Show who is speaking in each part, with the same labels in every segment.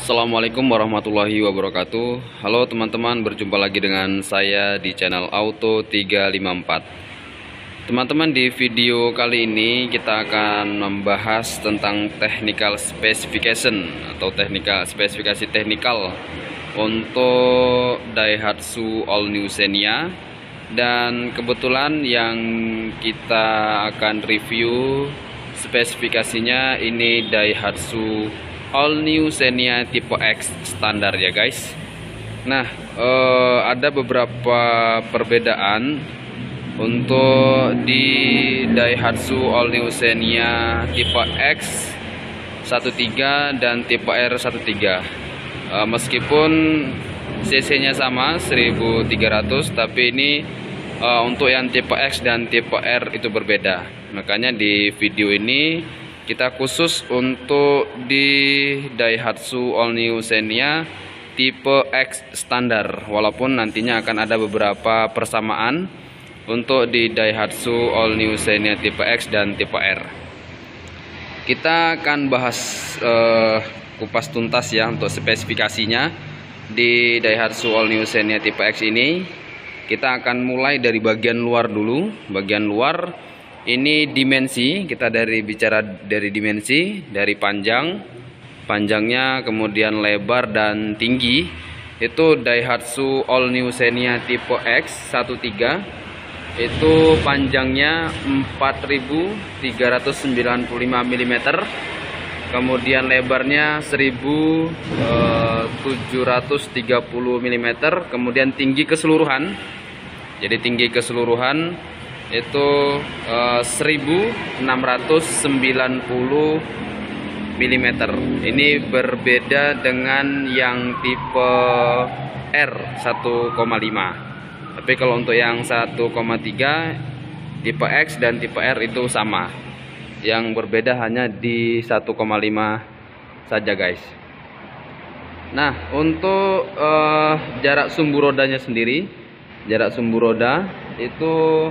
Speaker 1: Assalamualaikum warahmatullahi wabarakatuh. Halo teman-teman, berjumpa lagi dengan saya di channel Auto 354. Teman-teman, di video kali ini kita akan membahas tentang technical specification atau spesifikasi teknikal untuk Daihatsu All New Xenia. Dan kebetulan yang kita akan review spesifikasinya ini Daihatsu All New Xenia tipe X standar ya guys. Nah, ada beberapa perbedaan untuk di Daihatsu All New Xenia tipe X 13 dan tipe R 13. Meskipun cc-nya sama 1300, tapi ini untuk yang tipe X dan tipe R itu berbeda. Makanya di video ini kita khusus untuk di Daihatsu All New Xenia tipe X standar, walaupun nantinya akan ada beberapa persamaan untuk di Daihatsu All New Xenia tipe X dan tipe R. Kita akan bahas kupas tuntas ya untuk spesifikasinya di Daihatsu All New Xenia tipe X ini. Kita akan mulai dari bagian luar dulu. Bagian luar ini dimensi, kita bicara dari dimensi, dari panjangnya, kemudian lebar dan tinggi. Itu Daihatsu All New Xenia tipe X 13 itu panjangnya 4395 mm, kemudian lebarnya 1730 mm, kemudian tinggi keseluruhan. Jadi tinggi keseluruhan itu 1690 mm. Ini berbeda dengan yang tipe R 1,5. Tapi kalau untuk yang 1,3 tipe X dan tipe R itu sama. Yang berbeda hanya di 1,5 saja guys. Nah, untuk jarak sumbu rodanya sendiri, jarak sumbu roda itu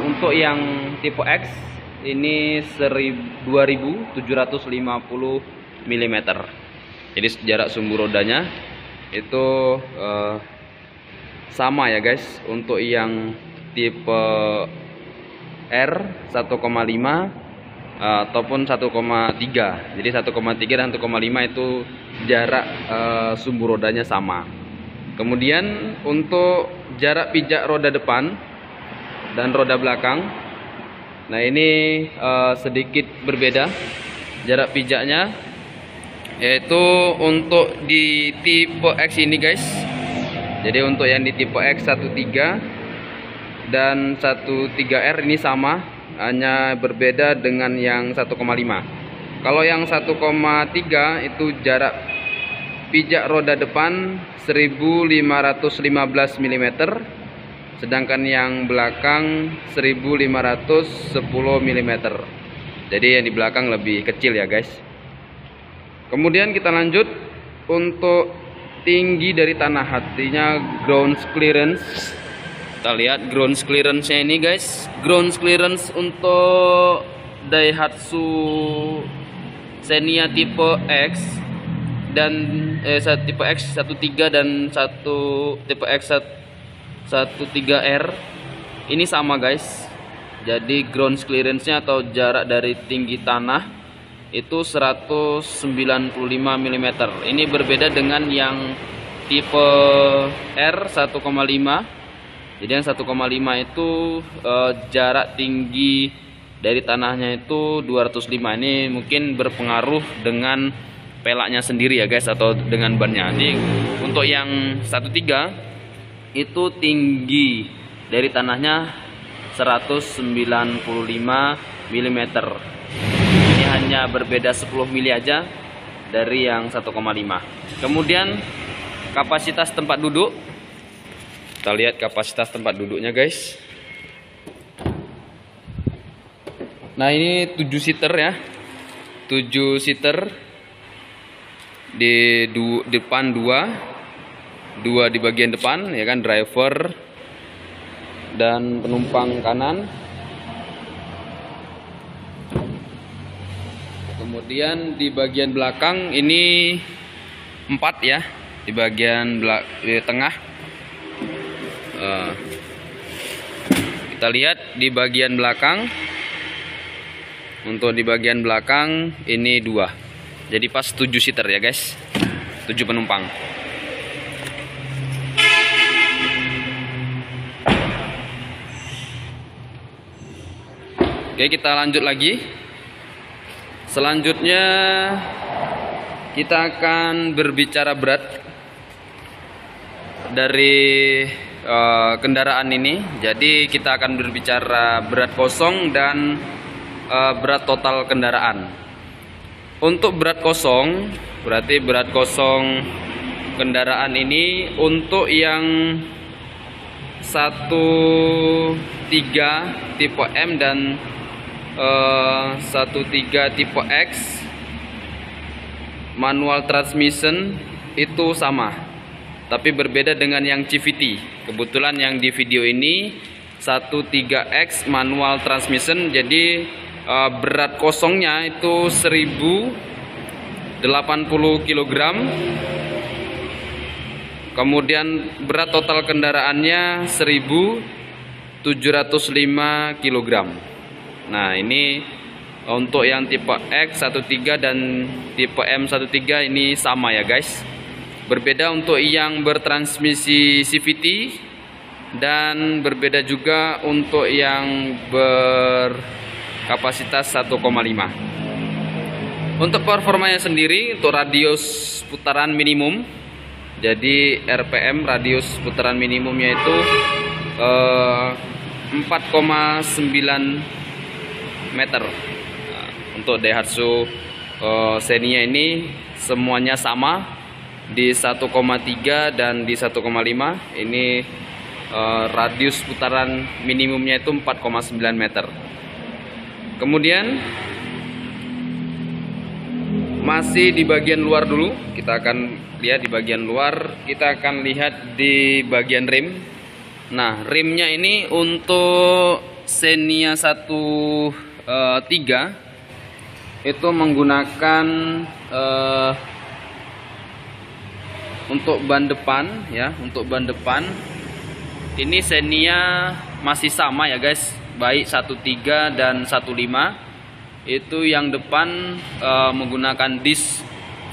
Speaker 1: untuk yang tipe X ini 2750 mm. Jadi jarak sumbu rodanya itu sama ya guys. Untuk yang tipe R 1,5 ataupun 1,3. Jadi 1,3 dan 1,5 itu jarak sumbu rodanya sama. Kemudian untuk jarak pijak roda depan dan roda belakang, nah ini sedikit berbeda jarak pijaknya, yaitu untuk di tipe X ini guys. Jadi untuk yang di tipe X 13 dan 13R ini sama, hanya berbeda dengan yang 1,5. Kalau yang 1,3 itu jarak pijak roda depan 1515 mm, sedangkan yang belakang 1510 mm. Jadi yang di belakang lebih kecil ya guys. Kemudian kita lanjut untuk tinggi dari tanah, artinya ground clearance. Kita lihat ground clearance-nya ini guys. Ground clearance untuk Daihatsu Xenia tipe X dan tipe X 13 dan tipe X 13R ini sama guys. Jadi ground clearance-nya atau jarak dari tinggi tanah itu 195 mm. Ini berbeda dengan yang tipe R 1,5. Jadi yang 1,5 itu jarak tinggi dari tanahnya itu 205. Ini mungkin berpengaruh dengan pelaknya sendiri ya guys, atau dengan bannya. Jadi untuk yang 13 itu tinggi dari tanahnya 195 mm. Ini hanya berbeda 10 mili aja dari yang 1,5. Kemudian kapasitas tempat duduk. Kita lihat kapasitas tempat duduknya guys. Nah, ini 7 seater ya. 7 seater. Di depan 2 di bagian depan ya kan, driver dan penumpang kanan. Kemudian di bagian belakang ini 4 ya, di bagian di tengah. Kita lihat di bagian belakang. Untuk di bagian belakang ini 2. Jadi pas 7 seater ya guys, 7 penumpang. Oke, kita lanjut lagi. Selanjutnya kita akan berbicara berat dari kendaraan ini. Jadi kita akan berbicara berat kosong dan berat total kendaraan. Untuk berat kosong, berarti berat kosong kendaraan ini untuk yang 13 tipe M dan 13 tipe X manual transmission itu sama, tapi berbeda dengan yang CVT. Kebetulan yang di video ini 13X manual transmission, jadi berat kosongnya itu 1080 kg. Kemudian berat total kendaraannya 1705 kg. Nah, ini untuk yang tipe X13 dan tipe M13 ini sama ya guys. Berbeda untuk yang bertransmisi CVT dan berbeda juga untuk yang berkapasitas 1,5. Untuk performanya sendiri, untuk radius putaran minimum, jadi RPM radius putaran minimumnya itu 4,9 meter. Nah, untuk Daihatsu Xenia ini semuanya sama di 1,3 dan di 1,5. Ini radius putaran minimumnya itu 4,9 meter. Kemudian masih di bagian luar dulu, kita akan lihat di bagian luar. Kita akan lihat di bagian rim. Nah, rimnya ini untuk Xenia 3 itu menggunakan untuk ban depan ya. Untuk ban depan ini Xenia masih sama ya guys, baik 13 dan 15. Itu yang depan menggunakan disc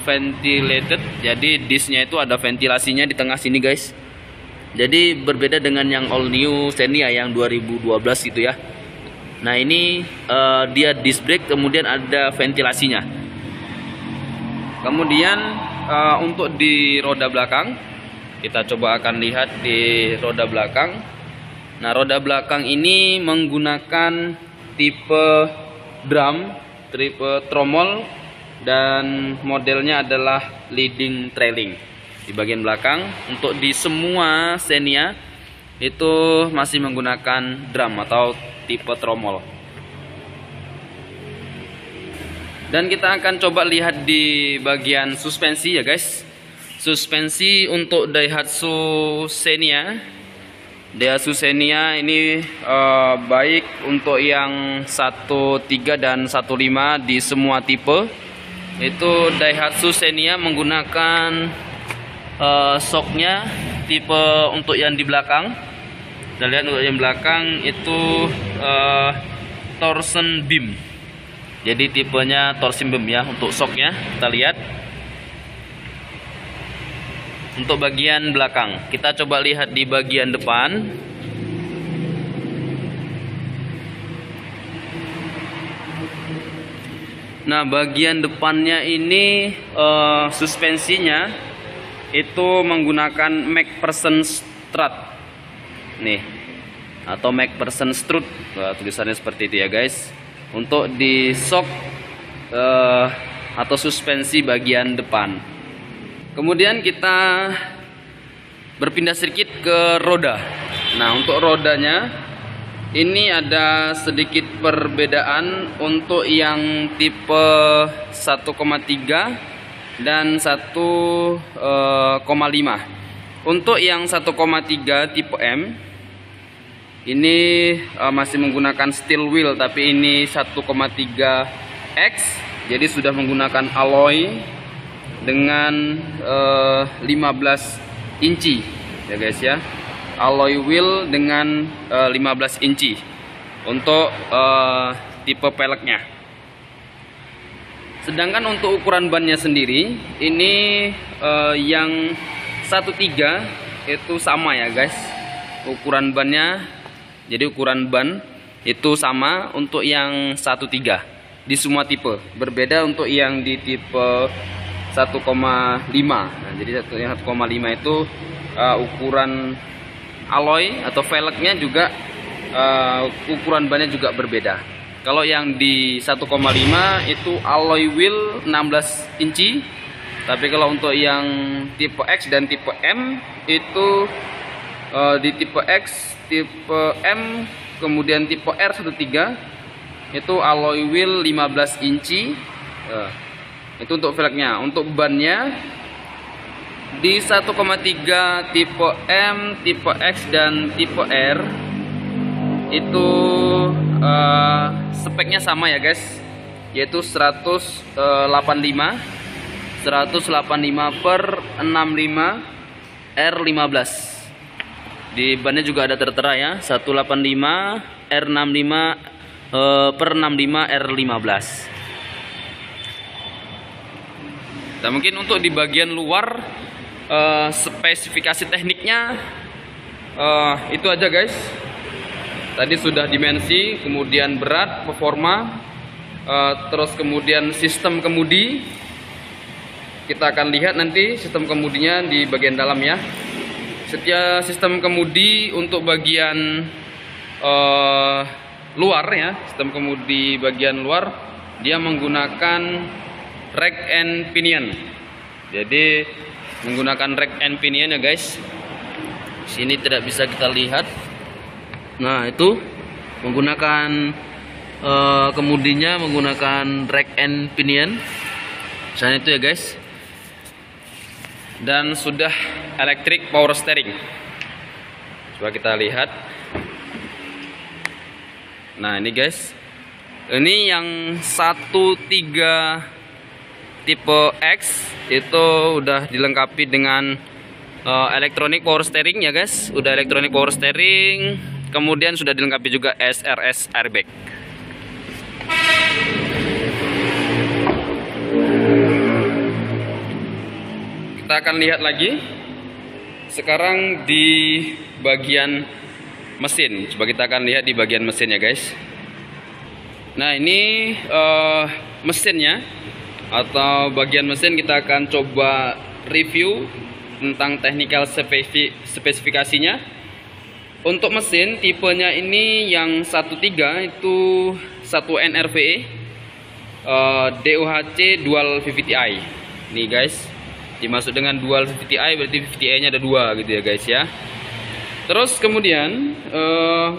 Speaker 1: ventilated, jadi discnya itu ada ventilasinya di tengah sini guys. Jadi berbeda dengan yang all new Xenia yang 2012 gitu ya. Nah, ini dia disc brake, kemudian ada ventilasinya. Kemudian untuk di roda belakang, kita coba akan lihat di roda belakang. Nah, roda belakang ini menggunakan tipe drum, tipe tromol, dan modelnya adalah leading trailing. Di bagian belakang, untuk di semua Xenia itu masih menggunakan drum atau tipe tromol. Dan kita akan coba lihat di bagian suspensi ya guys. Suspensi untuk Daihatsu Xenia. Daihatsu Xenia ini baik untuk yang 13 dan 15 di semua tipe. Itu Daihatsu Xenia menggunakan shocknya tipe untuk yang di belakang. Kita lihat untuk yang belakang itu torsion beam. Jadi tipenya torsion beam ya untuk shocknya. Kita lihat untuk bagian belakang. Kita coba lihat di bagian depan. Nah, bagian depannya ini suspensinya itu menggunakan McPherson strut nih, atau McPherson strut. Nah, tulisannya seperti itu ya guys. Untuk di shock atau suspensi bagian depan. Kemudian kita berpindah sedikit ke roda. Nah, untuk rodanya ini ada sedikit perbedaan untuk yang tipe 1,3 dan 1,5. Untuk yang 1,3 tipe M ini masih menggunakan steel wheel, tapi ini 1,3X, jadi sudah menggunakan alloy. dengan 15 inci ya guys ya. Alloy wheel dengan 15 inci untuk tipe peleknya. Sedangkan untuk ukuran bannya sendiri ini yang 13 itu sama ya guys. Ukuran bannya, jadi ukuran ban itu sama untuk yang 13 di semua tipe. Berbeda untuk yang di tipe 1,5. Nah, jadi yang 1,5 itu ukuran alloy atau velgnya juga ukuran bannya juga berbeda. Kalau yang di 1,5 itu alloy wheel 16 inci. Tapi kalau untuk yang tipe X dan tipe M itu di tipe X, tipe M, kemudian tipe R13 itu alloy wheel 15 inci. Itu untuk velgnya. Untuk bannya di 1,3 tipe M, tipe X dan tipe R itu speknya sama ya guys, yaitu 185 per 65 R15. Di bannya juga ada tertera ya, 185 R65 per 65 R15. Nah, mungkin untuk di bagian luar spesifikasi tekniknya itu aja guys. Tadi sudah dimensi, kemudian berat, performa, terus kemudian sistem kemudi. Kita akan lihat nanti sistem kemudinya di bagian dalam ya. Setiap sistem kemudi untuk bagian luar ya, sistem kemudi bagian luar dia menggunakan rack and pinion. Jadi menggunakan rack and pinion ya guys. Sini tidak bisa kita lihat. Nah, itu menggunakan kemudinya menggunakan rack and pinion. Misalnya itu ya guys. Dan sudah electric power steering. Coba kita lihat. Nah, ini guys. Ini yang 13 tipe X itu udah dilengkapi dengan electronic power steering ya guys. Udah electronic power steering. Kemudian sudah dilengkapi juga SRS airbag. Kita akan lihat lagi sekarang di bagian mesin. Coba kita akan lihat di bagian mesin ya guys. Nah, ini mesinnya atau bagian mesin kita akan coba review tentang technical spesifikasinya. Untuk mesin tipenya ini yang 13 itu 1 NRVE DOHC dual VVTi. Nih guys, dimaksud dengan dual VVTi berarti VVTi nya ada 2 gitu ya guys ya. Terus kemudian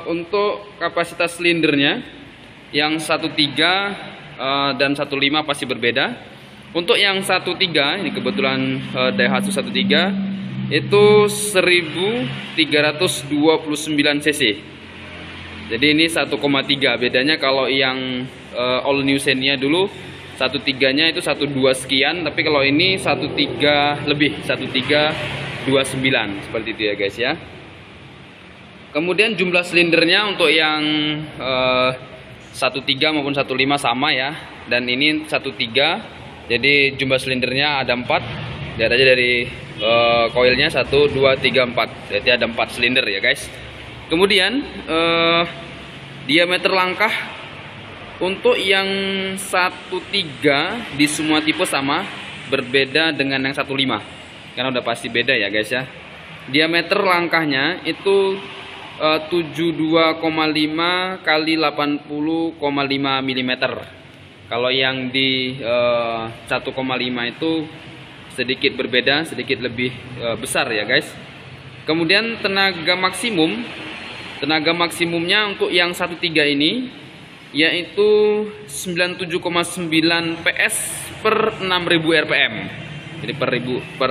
Speaker 1: untuk kapasitas silindernya yang 13 dan 15 pasti berbeda. Untuk yang 13 ini kebetulan Daihatsu 13 itu 1329 cc. Jadi ini 1,3. Bedanya kalau yang all new Xenia dulu 13-nya itu 12 sekian, tapi kalau ini 13 lebih, 1329 seperti itu ya guys ya. Kemudian jumlah silindernya untuk yang 13 maupun 15 sama ya. Dan ini 13. Jadi jumlah silindernya ada 4. Lihat aja dari koilnya 1, 2, 3, 4. Berarti ada 4 silinder ya guys. Kemudian diameter langkah untuk yang 13 di semua tipe sama, berbeda dengan yang 15. Karena udah pasti beda ya guys ya. Diameter langkahnya itu 72,5 kali 80,5 mm. Kalau yang di 1,5 itu sedikit berbeda, sedikit lebih besar ya guys. Kemudian tenaga maksimumnya untuk yang 13 ini yaitu 97,9 PS per 6000 rpm. Jadi per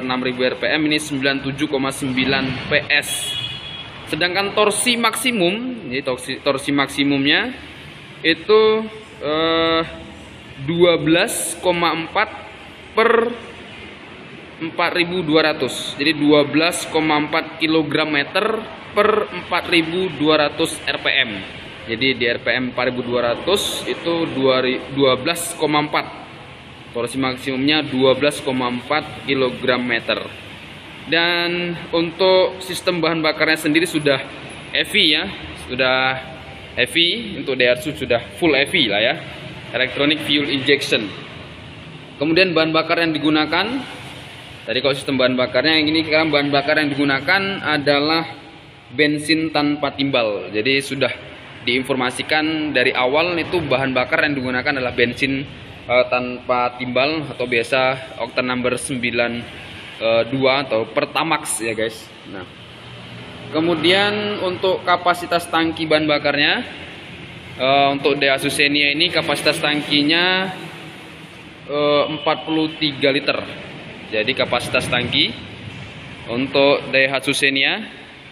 Speaker 1: 6000 rpm ini 97,9 PS. Sedangkan torsi maksimum, jadi torsi maksimumnya itu 12,4 per 4200. Jadi 12,4 kg meter per 4200 rpm. Jadi di rpm 4200 itu 12,4. Torsi maksimumnya 12,4 kg meter. Dan untuk sistem bahan bakarnya sendiri sudah EV ya, sudah EV. Untuk Daihatsu sudah full EV lah ya, electronic fuel injection. Kemudian bahan bakar yang digunakan, tadi kalau sistem bahan bakarnya yang ini, sekarang bahan bakar yang digunakan adalah bensin tanpa timbal. Jadi sudah diinformasikan dari awal itu bahan bakar yang digunakan adalah bensin tanpa timbal atau biasa oktan number 92 atau Pertamax ya guys. Nah, kemudian untuk kapasitas tangki bahan bakarnya, untuk Daihatsu Xenia ini kapasitas tangkinya 43 liter. Jadi kapasitas tangki untuk Daihatsu Xenia,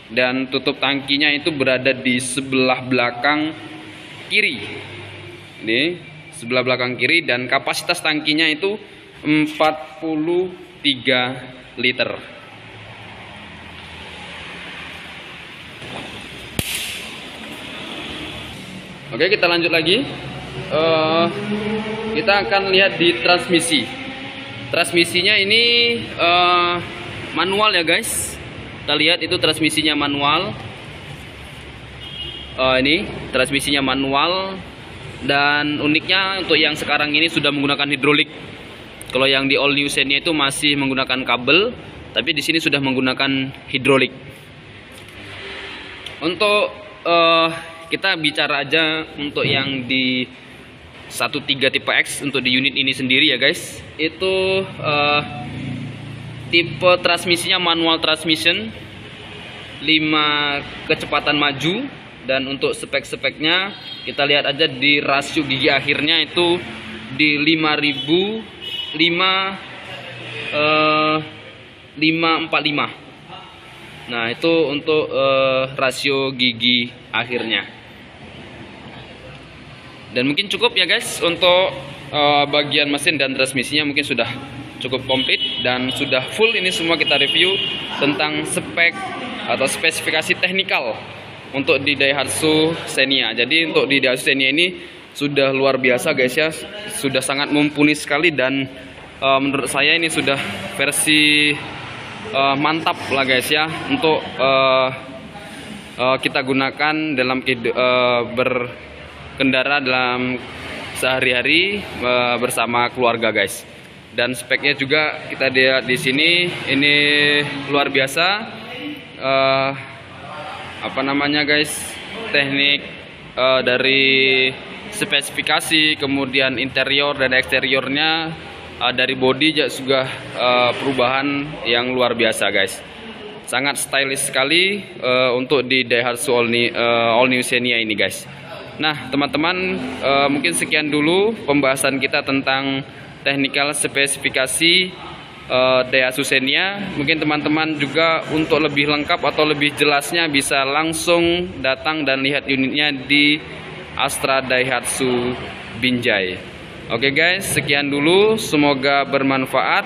Speaker 1: dan tutup tangkinya itu berada di sebelah belakang kiri. Ini sebelah belakang kiri, dan kapasitas tangkinya itu 43 liter. Oke, kita lanjut lagi. Kita akan lihat di transmisi. Transmisinya ini manual ya guys. Kita lihat itu transmisinya manual. Ini transmisinya manual, dan uniknya untuk yang sekarang ini sudah menggunakan hidrolik. Kalau yang di all new Xenia itu masih menggunakan kabel, tapi di sini sudah menggunakan hidrolik. Untuk kita bicara aja untuk yang di 13 tipe X, untuk di unit ini sendiri ya guys, itu tipe transmisinya manual transmission, 5 kecepatan maju. Dan untuk spek-speknya kita lihat aja di rasio gigi akhirnya itu di 545. Nah, itu untuk rasio gigi akhirnya. Dan mungkin cukup ya guys untuk bagian mesin dan transmisinya mungkin sudah cukup komplit dan sudah full. Ini semua kita review tentang spek atau spesifikasi teknikal untuk di Daihatsu Xenia. Jadi untuk di Daihatsu Xenia ini sudah luar biasa guys ya, sudah sangat mumpuni sekali, dan menurut saya ini sudah versi mantap lah guys ya untuk kita gunakan dalam berkendara dalam sehari-hari bersama keluarga guys. Dan speknya juga kita lihat di sini, ini luar biasa. Apa namanya guys, teknik dari spesifikasi, kemudian interior dan eksteriornya, dari body juga perubahan yang luar biasa guys. Sangat stylish sekali untuk di Daihatsu all new Xenia ini guys. Nah teman-teman, mungkin sekian dulu pembahasan kita tentang technical spesifikasi Daihatsu Xenia. Mungkin teman-teman juga untuk lebih lengkap atau lebih jelasnya bisa langsung datang dan lihat unitnya di Astra Daihatsu Binjai. Oke guys, sekian dulu, semoga bermanfaat.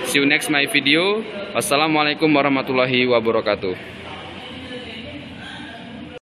Speaker 1: See you next my video. Wassalamualaikum warahmatullahi wabarakatuh.